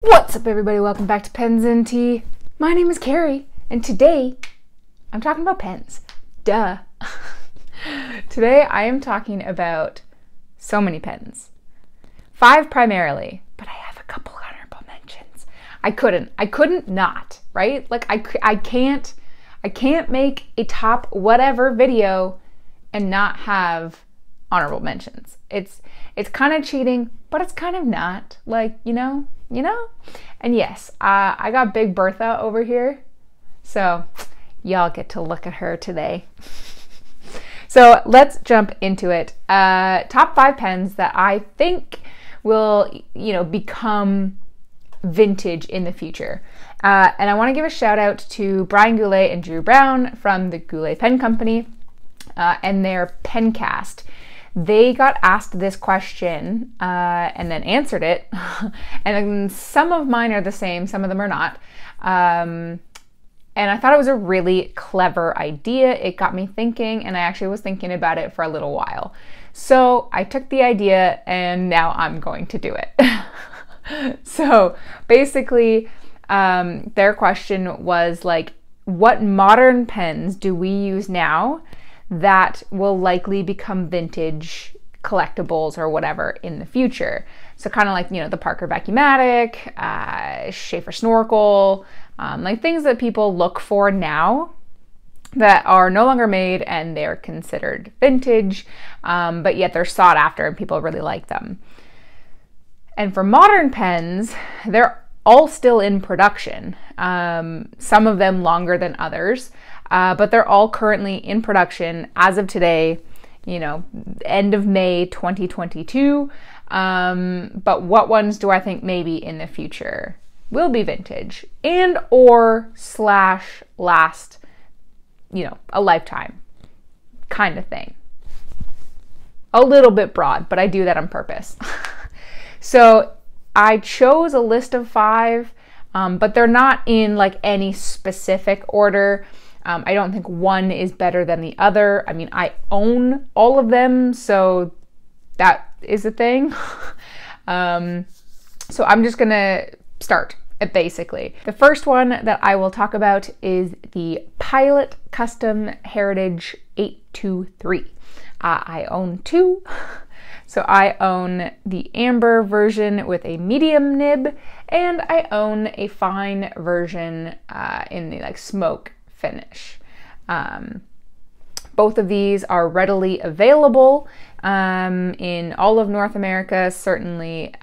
What's up, everybody? Welcome back to Pens and Tea. My name is Carrie, and today I'm talking about pens. Duh. Today I am talking about so many pens. 5 primarily, but I have a couple honorable mentions. I couldn't not, right? Like I can't make a top whatever video and not have honorable mentions. It's kind of cheating, but it's kind of not. Like, you know? And yes, I got Big Bertha over here, so y'all get to look at her today. So let's jump into it. Top 5 pens that I think will, become vintage in the future. And I want to give a shout out to Brian Goulet and Drew Brown from the Goulet Pen Company and their Pencast. They got asked this question and then answered it. And some of mine are the same, some of them are not. And I thought it was a really clever idea. It got me thinking, and I actually was thinking about it for a little while. So I took the idea and now I'm going to do it. So basically, their question was like, what modern pens do we use now that will likely become vintage collectibles or whatever in the future? So kind of like, the Parker Vacuumatic, Schaefer Snorkel, like things that people look for now that are no longer made and they're considered vintage, but yet they're sought after and people really like them. And for modern pens, they're all still in production, some of them longer than others. But they're all currently in production as of today, end of May 2022. But what ones do I think maybe in the future will be vintage and or slash last, a lifetime kind of thing? A little bit broad, but I do that on purpose. So I chose a list of 5, but they're not in like any specific order. I don't think one is better than the other. I mean, I own all of them, so that is a thing. So I'm just gonna start basically. The first one that I will talk about is the Pilot Custom Heritage 823. I own 2. So I own the amber version with a medium nib, and I own a fine version in the smoke finish. Both of these are readily available in all of North America, certainly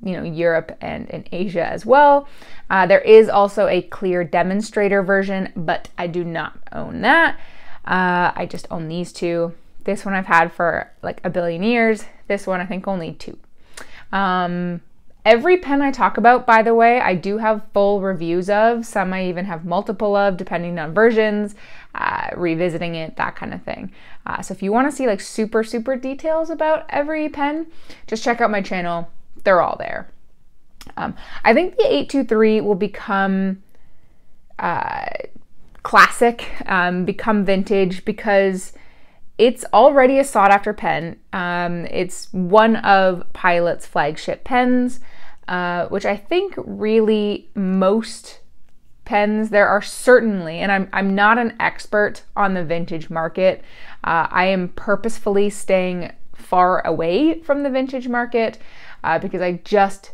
Europe and in Asia as well. There is also a clear demonstrator version, but I do not own that. I just own these 2. This one I've had for like a billion years. This one I think only 2. Every pen I talk about, by the way, I do have full reviews of. Some I even have multiple of, depending on versions, revisiting it, that kind of thing. So if you want to see like super details about every pen, just check out my channel. They're all there. I think the 823 will become classic, become vintage because it's already a sought after pen. It's one of Pilot's flagship pens, which I think really most pens, there are certainly, and I'm not an expert on the vintage market. I am purposefully staying far away from the vintage market because I just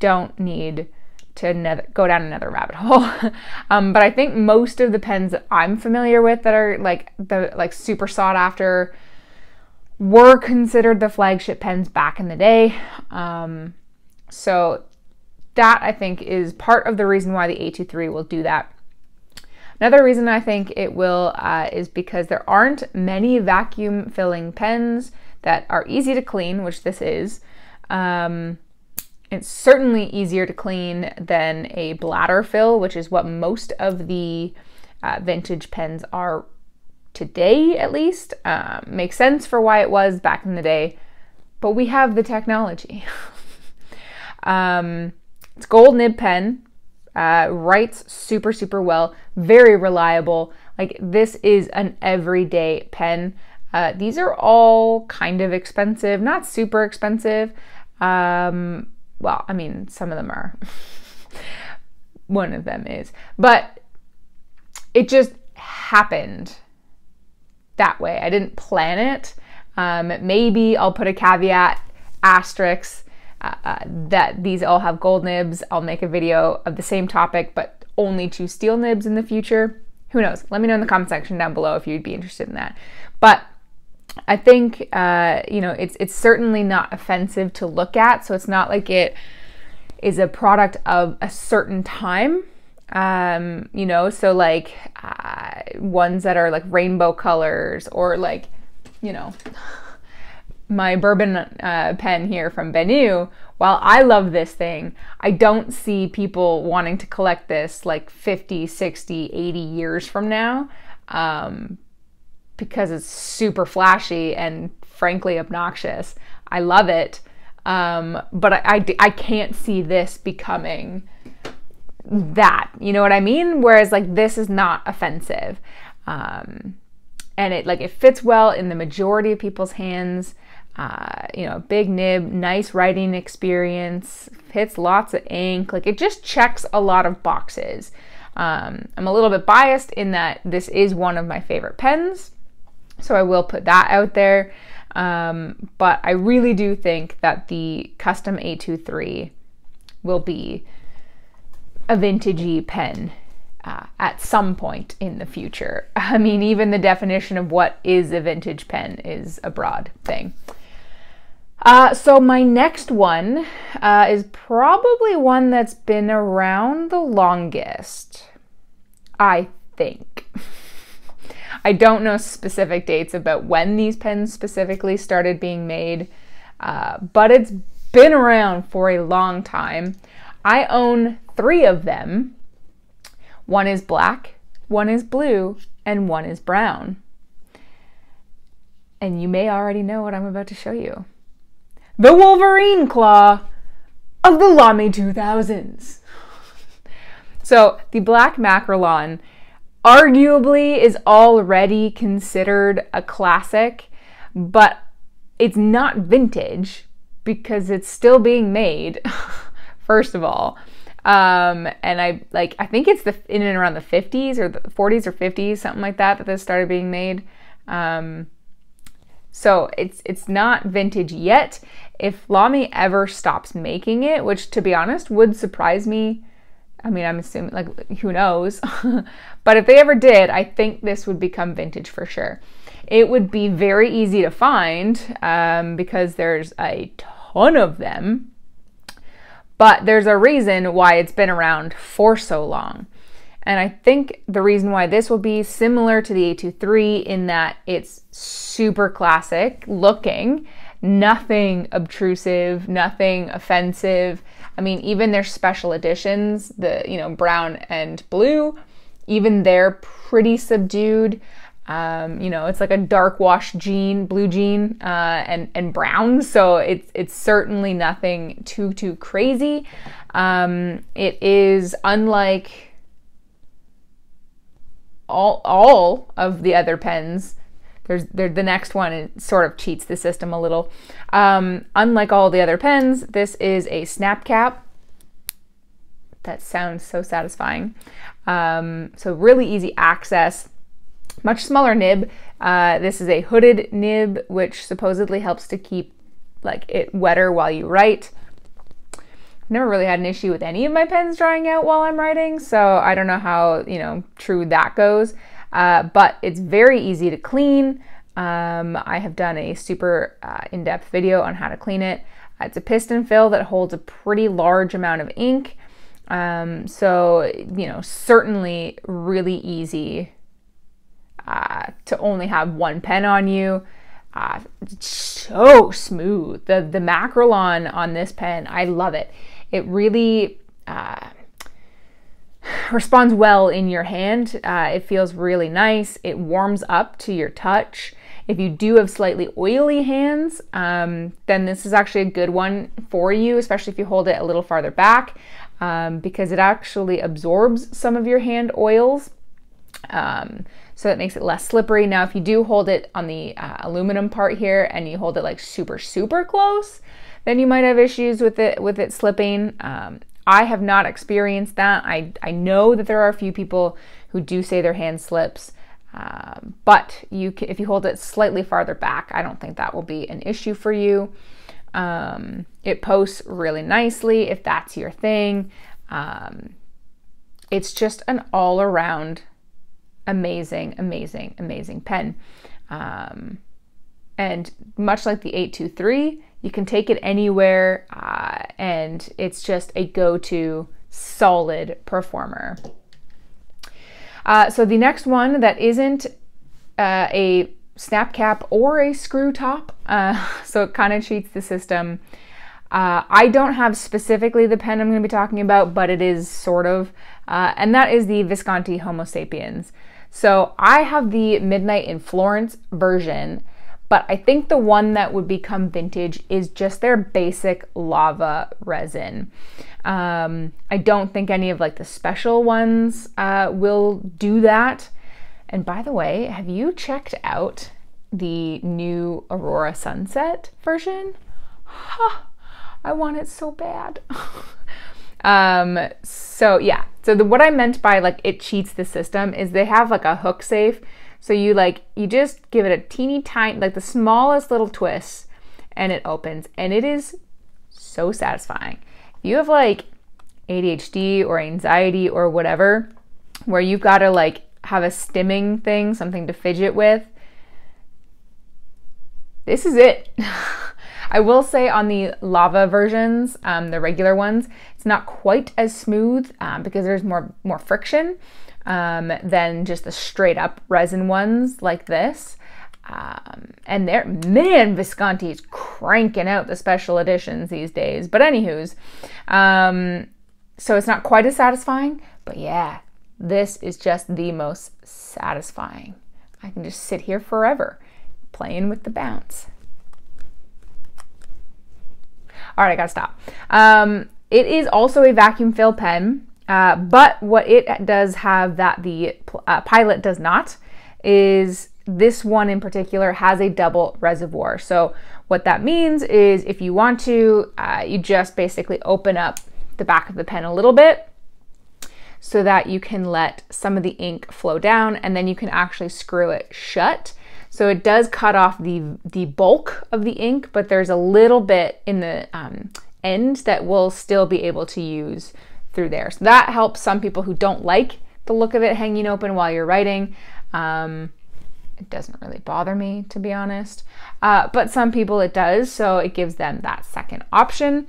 don't need to go down another rabbit hole. But I think most of the pens that I'm familiar with that are the super sought after were considered the flagship pens back in the day. So that I think is part of the reason why the 823 will do that. Another reason I think it will is because there aren't many vacuum filling pens that are easy to clean, which this is. It's certainly easier to clean than a bladder fill, which is what most of the vintage pens are today, at least. Makes sense for why it was back in the day, but we have the technology. It's gold nib pen, writes super well, very reliable. Like, this is an everyday pen. These are all kind of expensive, not super expensive. well, I mean, some of them are. One of them is. But it just happened that way. I didn't plan it. Maybe I'll put a caveat, asterisk, that these all have gold nibs. I'll make a video of the same topic, but only choose steel nibs in the future. Who knows? Let me know in the comment section down below if you'd be interested in that. But I think, you know, it's certainly not offensive to look at. So it's not like it is a product of a certain time. You know, so like ones that are like rainbow colors, or like, you know, my bourbon pen here from Benu. While I love this thing, I don't see people wanting to collect this like 50, 60, 80 years from now, because it's super flashy and frankly obnoxious. I love it, but I can't see this becoming that, you know what I mean? Whereas like this is not offensive, and it fits well in the majority of people's hands. You know, big nib, nice writing experience, hits lots of ink. Like it just checks a lot of boxes. I'm a little bit biased in that this is one of my favorite pens, so I will put that out there. But I really do think that the custom A23 will be a vintagey pen at some point in the future. I mean, even the definition of what is a vintage pen is a broad thing. So my next one is probably one that's been around the longest, I think. I don't know specific dates about when these pens specifically started being made, but it's been around for a long time. I own 3 of them. One is black, one is blue, and one is brown. And you may already know what I'm about to show you. The Wolverine claw of the Lamy 2000s. So the black Macrolon arguably is already considered a classic, but it's not vintage because it's still being made, first of all. And I think it's in and around the 50s or the 40s or 50s, something like that this started being made. So it's not vintage yet. If Lamy ever stops making it, which to be honest would surprise me. I mean, I'm assuming, like, who knows? But if they ever did, I think this would become vintage for sure. It would be very easy to find because there's a ton of them. But there's a reason why it's been around for so long. And I think the reason why this will be similar to the A23 in that it's super classic looking, nothing obtrusive, nothing offensive. I mean, even their special editions, the, you know, brown and blue, even they're pretty subdued. You know, it's like a dark wash jean, blue jean, and brown. So it's certainly nothing too crazy. It is unlike all of the other pens. The next one, it sort of cheats the system a little. Unlike all the other pens, this is a snap cap. That sounds so satisfying. So really easy access. Much smaller nib. This is a hooded nib, which supposedly helps to keep it wetter while you write. I've never really had an issue with any of my pens drying out while I'm writing, so I don't know how, you know, true that goes. But it's very easy to clean. I have done a super in-depth video on how to clean it. It's a piston fill that holds a pretty large amount of ink. So, you know, certainly really easy to only have one pen on you. So smooth. The Macrolon on this pen, I love it. It really responds well in your hand. It feels really nice. It warms up to your touch. If you do have slightly oily hands, then this is actually a good one for you, especially if you hold it a little farther back, because it actually absorbs some of your hand oils. So that makes it less slippery. Now, if you do hold it on the aluminum part here and you hold it like super close, then you might have issues with it slipping. I have not experienced that. I know that there are a few people who do say their hand slips, but if you hold it slightly farther back, I don't think that will be an issue for you. It posts really nicely if that's your thing. It's just an all-around amazing, amazing, amazing pen. And much like the 823, you can take it anywhere, and it's just a go-to solid performer. So the next one that isn't a snap cap or a screw top, so it kind of cheats the system. I don't have specifically the pen I'm going to be talking about, but it is sort of, and that is the Visconti Homo Sapiens. So I have the Midnight in Florence version, but I think the one that would become vintage is just their basic lava resin. I don't think any of like the special ones will do that. And by the way, have you checked out the new Aurora Sunset version? I want it so bad. So yeah, so what I meant by like it cheats the system is they have like a hook safe. So you just give it a teeny tiny, like the smallest little twist, and it opens, and it is so satisfying. If you have like ADHD or anxiety or whatever, where you've got to like have a stimming thing, something to fidget with, this is it. I will say on the lava versions, the regular ones, it's not quite as smooth because there's more friction than just the straight up resin ones like this. And man, Visconti is cranking out the special editions these days. But anywho's, so it's not quite as satisfying, but yeah, this is just the most satisfying. I can just sit here forever playing with the bounce. All right, I gotta stop. It is also a vacuum fill pen, but what it does have that the Pilot does not is this one in particular has a double reservoir. So what that means is if you want to, you just basically open up the back of the pen a little bit so that you can let some of the ink flow down, and then you can actually screw it shut. So it does cut off the bulk of the ink, but there's a little bit in the end that we'll still be able to use through there. So that helps some people who don't like the look of it hanging open while you're writing. It doesn't really bother me, to be honest, but some people it does, so it gives them that second option.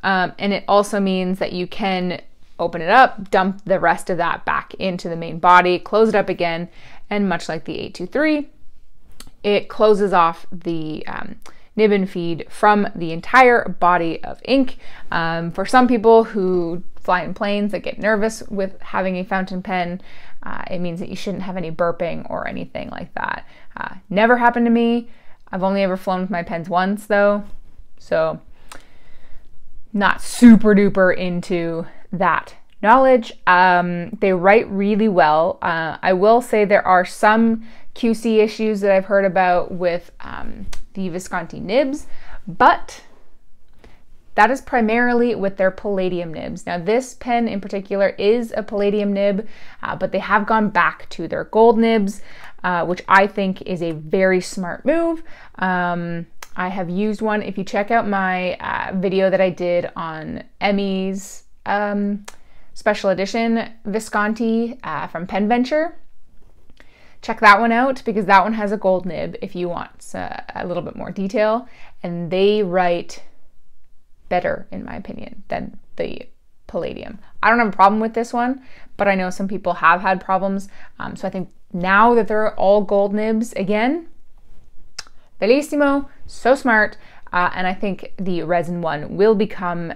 And it also means that you can open it up, dump the rest of that back into the main body, close it up again, and much like the 823, it closes off the nib and feed from the entire body of ink. For some people who fly in planes that get nervous with having a fountain pen, it means that you shouldn't have any burping or anything like that. Never happened to me. I've only ever flown with my pens once though, so not super duper into that knowledge. They write really well. I will say there are some QC issues that I've heard about with the Visconti nibs, but that is primarily with their palladium nibs. Now this pen in particular is a palladium nib, but they have gone back to their gold nibs, which I think is a very smart move. I have used one. If you check out my video that I did on Emmy's special edition Visconti from Pen Venture, check that one out because that one has a gold nib if you want a little bit more detail, and they write better, in my opinion, than the palladium. I don't have a problem with this one, but I know some people have had problems. So I think now that they're all gold nibs again, bellissimo, so smart. And I think the resin one will become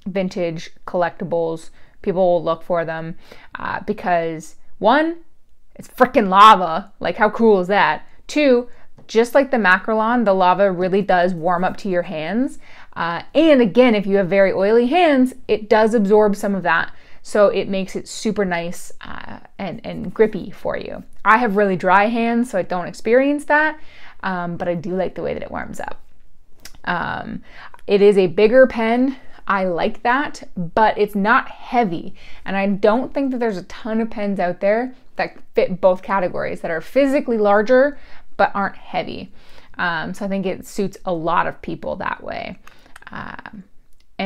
vintage collectibles. People will look for them because one, it's freaking lava. Like, how cool is that? Two, just like the Macrolon, the lava really does warm up to your hands. And again, if you have very oily hands, it does absorb some of that. So it makes it super nice and grippy for you. I have really dry hands, so I don't experience that, but I do like the way that it warms up. It is a bigger pen. I like that, but it's not heavy. And I don't think that there's a ton of pens out there that fit both categories, that are physically larger, but aren't heavy. So I think it suits a lot of people that way. And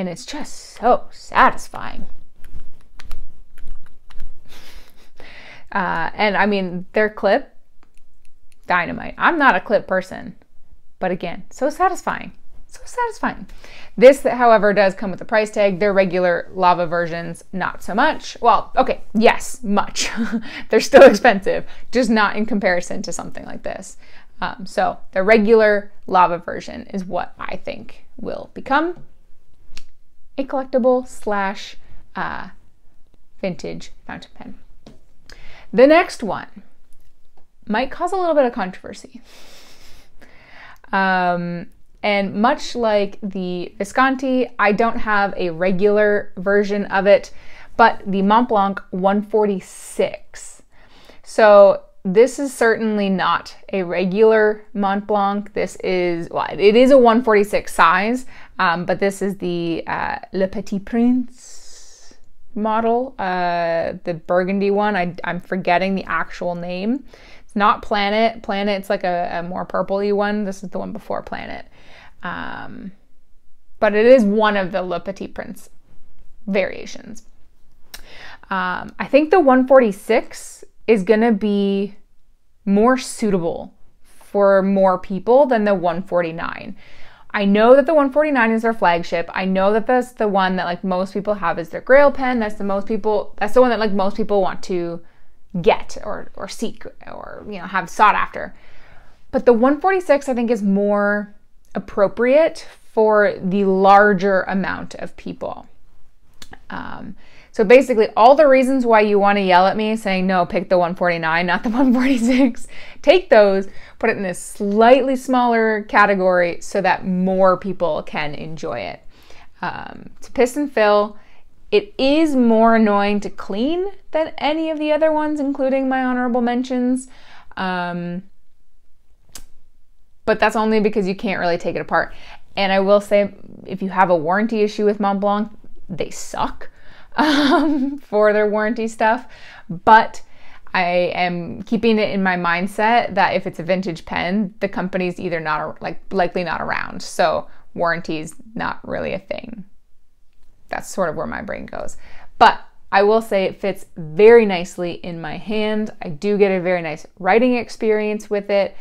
it's just so satisfying. And I mean, their clip, dynamite. I'm not a clip person, but again, so satisfying. So satisfying. This, however, does come with a price tag. Their regular lava versions, not so much. Well, okay, yes, much. They're still expensive, just not in comparison to something like this. So the regular lava version is what I think will become a collectible slash vintage fountain pen. The next one might cause a little bit of controversy. And much like the Visconti, I don't have a regular version of it, but the Mont Blanc 146. So this is certainly not a regular Mont Blanc. This is, well, it is a 146 size, but this is the Le Petit Prince model, the burgundy one. I'm forgetting the actual name. It's not Planet. Planet's like a more purpley one. This is the one before Planet. But it is one of the Le Petit Prince variations. I think the 146 is gonna be more suitable for more people than the 149. I know that the 149 is their flagship. I know that that's the one that like most people have as their grail pen. That's the one that like most people want to get or seek or, you know, have sought after. But the 146 I think is more appropriate for the larger amount of people. So basically all the reasons why you want to yell at me saying, no, pick the 149, not the 146, take those, put it in a slightly smaller category so that more people can enjoy it. To piston fill, it is more annoying to clean than any of the other ones, including my honorable mentions. But that's only because you can't really take it apart. And I will say, if you have a warranty issue with Mont Blanc, they suck for their warranty stuff. But I am keeping it in my mindset that if it's a vintage pen, the company's either likely not around. So warranty's not really a thing. That's sort of where my brain goes. But I will say it fits very nicely in my hand. I do get a very nice writing experience with it.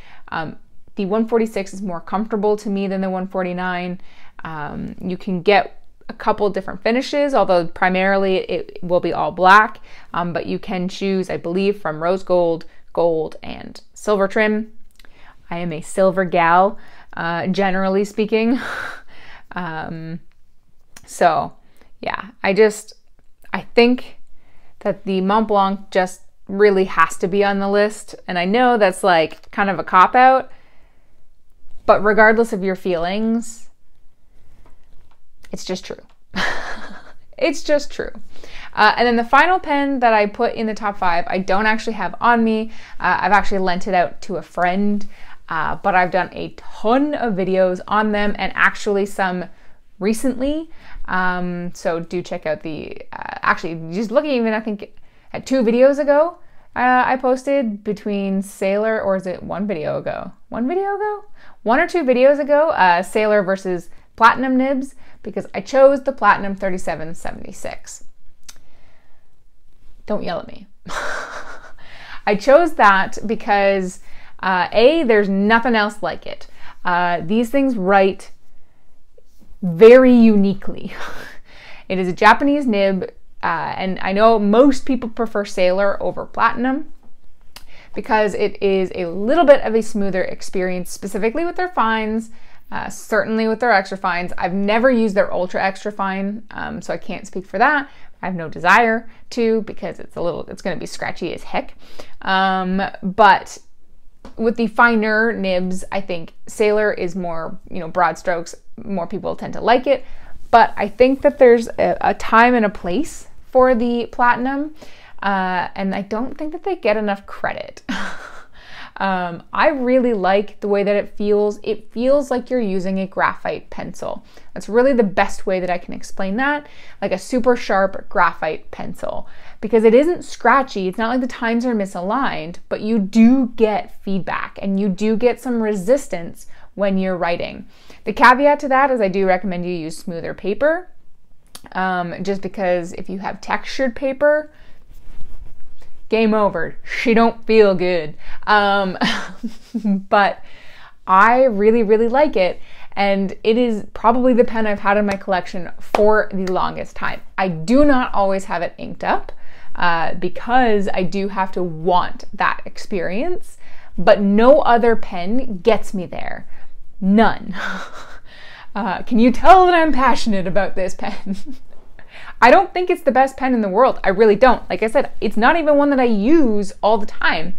The 146 is more comfortable to me than the 149. You can get a couple different finishes, although primarily it will be all black, but you can choose, I believe, from rose gold, gold, and silver trim. I am a silver gal, generally speaking. So yeah, I think that the Mont Blanc just really has to be on the list. And I know that's like kind of a cop-out, but regardless of your feelings, it's just true. It's just true. And then the final pen that I put in the top 5, I don't actually have on me. I've actually lent it out to a friend, but I've done a ton of videos on them, and actually some recently. So do check out actually just looking even, I think at 2 videos ago, I posted between Sailor, or is it 1 video ago? 1 video ago? 1 or 2 videos ago, Sailor versus Platinum nibs, because I chose the Platinum 3776. Don't yell at me. I chose that because there's nothing else like it. These things write very uniquely. It is a Japanese nib, and I know most people prefer Sailor over Platinum because it is a little bit of a smoother experience, specifically with their fines, certainly with their extra fines. I've never used their ultra extra fine, so I can't speak for that. I have no desire to, because it's going to be scratchy as heck. But with the finer nibs, I think Sailor is more, broad strokes. More people tend to like it. But I think that there's a time and a place for the Platinum, and I don't think that they get enough credit. I really like the way that it feels. It feels like you're using a graphite pencil. That's really the best way that I can explain that, like a super sharp graphite pencil, because it isn't scratchy. It's not like the tines are misaligned, but you do get feedback and you do get some resistance when you're writing. The caveat to that is I do recommend you use smoother paper, just because if you have textured paper, game over. She don't feel good. But I really, really like it. And it is probably the pen I've had in my collection for the longest time. I do not always have it inked up because I do have to want that experience, but no other pen gets me there. None. Can you tell that I'm passionate about this pen? I don't think it's the best pen in the world. I really don't. Like I said, it's not even one that I use all the time,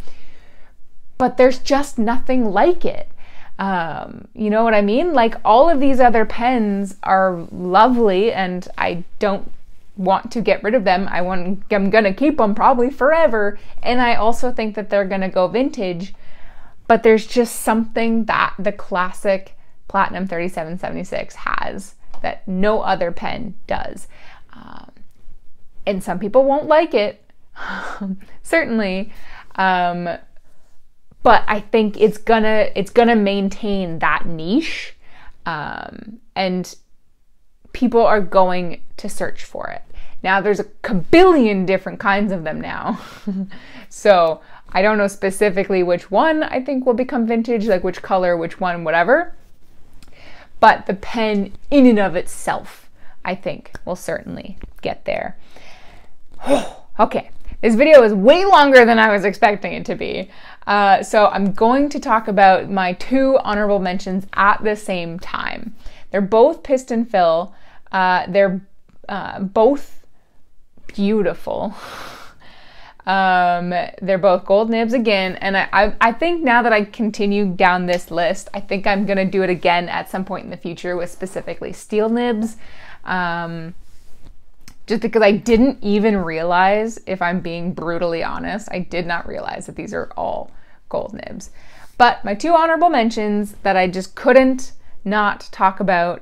but there's just nothing like it. You know what I mean? Like, all of these other pens are lovely and I don't want to get rid of them. I'm gonna keep them probably forever. And I also think that they're gonna go vintage, but there's just something that the classic Platinum 3776 has that no other pen does. And some people won't like it, certainly. But I think it's gonna maintain that niche, and people are going to search for it. Now, there's a kabillion different kinds of them now. So I don't know specifically which one I think will become vintage, like which color, which one, whatever. But the pen in and of itself, I think, will certainly get there. Okay, this video is way longer than I was expecting it to be. So I'm going to talk about my two honorable mentions at the same time. They're both piston fill. They're both beautiful. They're both gold nibs again, and I think now that I continue down this list, I think I'm gonna do it again at some point in the future with specifically steel nibs. Just because I didn't even realize, if I'm being brutally honest, I did not realize that these are all gold nibs. But my two honorable mentions that I just couldn't not talk about,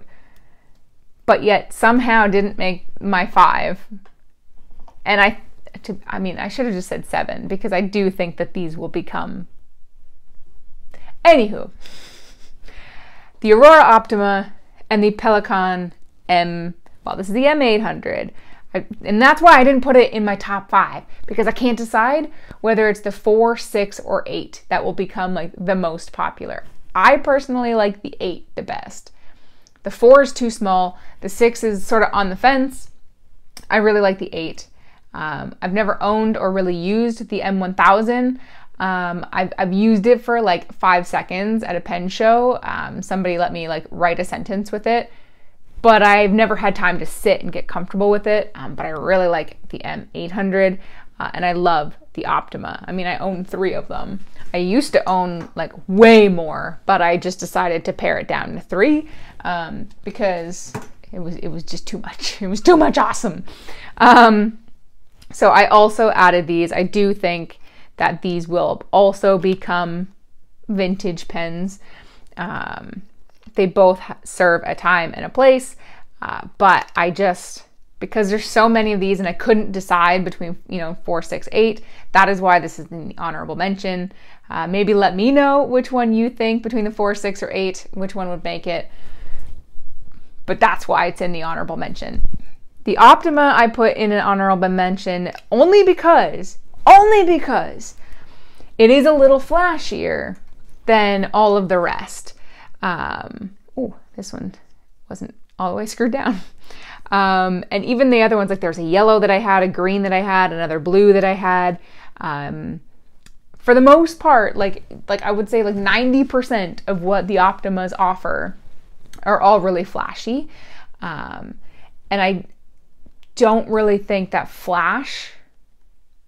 but yet somehow didn't make my 5. And I should have just said 7, because I do think that these will become. Anywho, the Aurora Optima and the Pelikan this is the M800. And that's why I didn't put it in my top 5, because I can't decide whether it's the 4, 6, or 8 that will become like the most popular. I personally like the 8 the best. The 4 is too small. The 6 is sort of on the fence. I really like the 8. I've never owned or really used the M1000. I've used it for like 5 seconds at a pen show. Somebody let me like write a sentence with it, but I've never had time to sit and get comfortable with it. But I really like the M800, and I love the Optima. I mean, I own 3 of them. I used to own like way more, but I just decided to pare it down to 3 because it was just too much. It was too much awesome. So I also added these. I do think that these will also become vintage pens. They both serve a time and a place, but I just, because there's so many of these and I couldn't decide between, 4, 6, 8, that is why this is in the honorable mention. Maybe let me know which one you think between the 4, 6, or 8, which one would make it. But that's why it's in the honorable mention. The Optima I put in an honorable mention only because it is a little flashier than all of the rest. This one wasn't all the way screwed down. And even the other ones, like there's a yellow that I had, a green that I had, another blue that I had. For the most part, like I would say like 90% of what the Optimas offer are all really flashy. And I don't really think that flash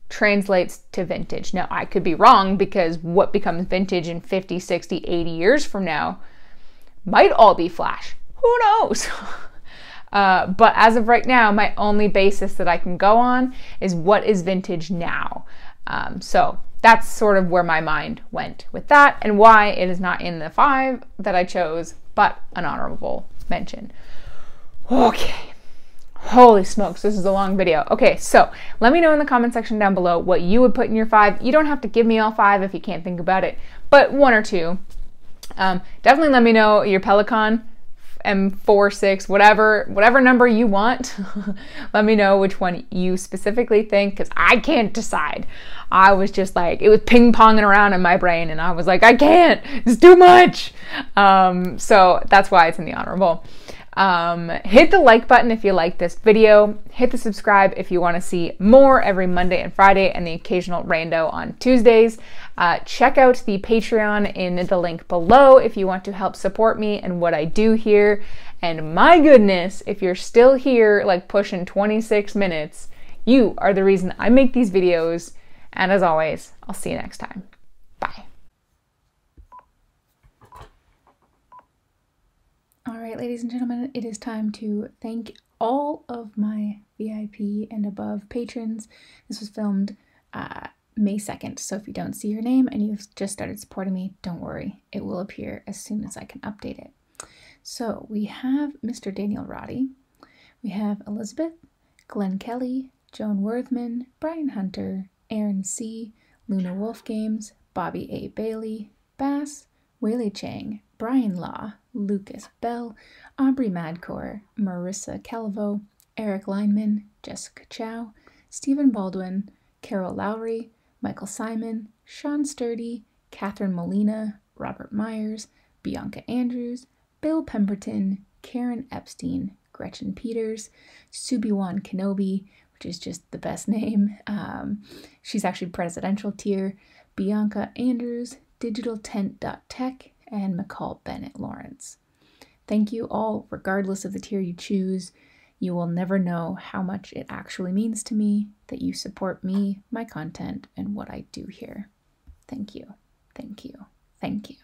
translates to vintage. Now, I could be wrong, because what becomes vintage in 50, 60, 80 years from now might all be flash. Who knows? But as of right now, my only basis that I can go on is what is vintage now. So that's sort of where my mind went with that and why it is not in the 5 that I chose, but an honorable mention. Okay. Holy smokes, this is a long video. Okay, so let me know in the comment section down below what you would put in your 5. You don't have to give me all 5 if you can't think about it, but 1 or 2. Definitely let me know your Pelican, M4, 6, whatever number you want. Let me know which one you specifically think, because I can't decide. I was just like, it was ping-ponging around in my brain, and I was like, I can't, it's too much. So that's why it's in the honorable. Hit the like button if you like this video. Hit the subscribe if you want to see more every Monday and Friday and the occasional rando on Tuesdays. Check out the Patreon in the link below if you want to help support me and what I do here. And my goodness, if you're still here, like pushing 26 minutes, you are the reason I make these videos. And as always, I'll see you next time. Bye. All right, ladies and gentlemen, it is time to thank all of my VIP and above patrons. This was filmed May 2nd, so if you don't see your name and you've just started supporting me, don't worry. It will appear as soon as I can update it. So we have Mr. Daniel Roddy, we have Elizabeth, Glenn Kelly, Joan Worthman, Brian Hunter, Aaron C., Luna Wolf Games, Bobby A. Bailey, Bass, Wayley Chang, Brian Law, Lucas Bell, Aubrey Madcore, Marissa Calvo, Eric Lineman, Jessica Chow, Stephen Baldwin, Carol Lowry, Michael Simon, Sean Sturdy, Catherine Molina, Robert Myers, Bianca Andrews, Bill Pemberton, Karen Epstein, Gretchen Peters, Subiwan Kenobi, which is just the best name. She's actually presidential tier, Bianca Andrews, digitaltent.tech, and McCall Bennett Lawrence. Thank you all, regardless of the tier you choose. You will never know how much it actually means to me that you support me, my content, and what I do here. Thank you, thank you, thank you.